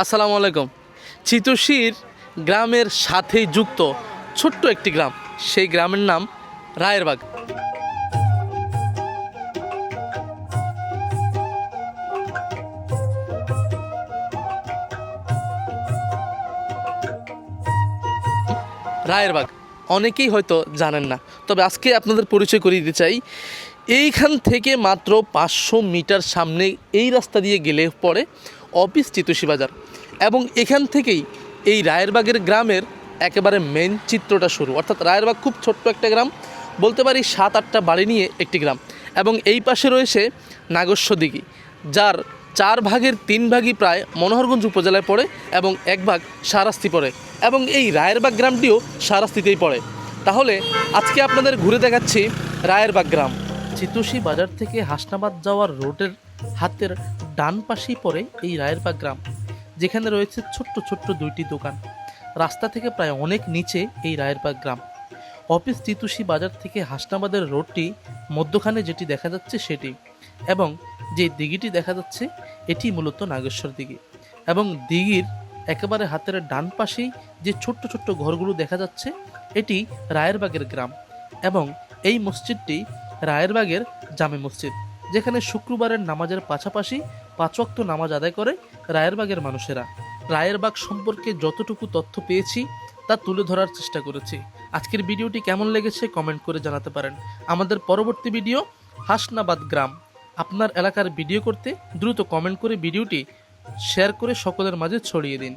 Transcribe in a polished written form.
আসসালামু আলাইকুম। চিতোষীর গ্রামের সাথেই যুক্ত ছোট্ট একটি গ্রাম, সেই গ্রামের নাম রায়েরবাগ। রায়েরবাগ অনেকেই হয়তো জানেন না, তবে আজকে আপনাদের পরিচয় করিয়ে দিতে চাই। এইখান থেকে মাত্র 500 মিটার সামনে এই রাস্তা দিয়ে গেলে পরে অফিস চিতোষী বাজার, এবং এখান থেকেই এই রায়েরবাগের গ্রামের একেবারে মেন চিত্রটা শুরু। অর্থাৎ রায়েরবাগ খুব ছোট্ট একটা গ্রাম, বলতে পারি 7-8টা বাড়ি নিয়ে একটি গ্রাম। এবং এই পাশে রয়েছে নাগস্য দিঘি, যার 4 ভাগের 3 ভাগই প্রায় মনোহরগঞ্জ উপজেলায় পড়ে এবং 1 ভাগ শাহরাস্তি পড়ে, এবং এই রায়েরবাগ গ্রামটিও শাহরাস্তিতেই পড়ে। তাহলে আজকে আপনাদের ঘুরে দেখাচ্ছি রায়েরবাগ গ্রাম। চিতোষী বাজার থেকে হাসনাবাদ যাওয়ার রোডের হাতের ডান পাশেই পড়ে এই রায়েরবাগ গ্রাম, যেখানে রয়েছে ছোট্ট ছোট্ট 2টি দোকান। রাস্তা থেকে প্রায় অনেক নিচে এই রায়েরবাগ গ্রাম। অফিস চিতোষী বাজার থেকে হাসনাবাদের রোডটি মধ্যখানে যেটি দেখা যাচ্ছে সেটি, এবং যে দিঘিটি দেখা যাচ্ছে এটি মূলত নাগেশ্বর দিঘি। এবং দিঘির একেবারে হাতের ডান পাশেই যে ছোট্ট ছোট্ট ঘরগুলো দেখা যাচ্ছে এটি রায়েরবাগের গ্রাম। এবং এই মসজিদটি রায়েরবাগের জামে মসজিদ, যেখানে শুক্রবারের নামাজের পাশাপাশি 5 ওয়াক্ত নামাজ আদায় করে রায়েরবাগের মানুষেরা। রায়েরবাগ সম্পর্কে যতটুকু তথ্য পেয়েছি তা তুলে ধরার চেষ্টা করেছি। আজকের ভিডিওটি কেমন লেগেছে কমেন্ট করে জানাতে পারেন। আমাদের পরবর্তী ভিডিও হাসনাবাদ গ্রাম। আপনার এলাকার ভিডিও করতে দ্রুত কমেন্ট করে ভিডিওটি শেয়ার করে সকলের মাঝে ছড়িয়ে দিন।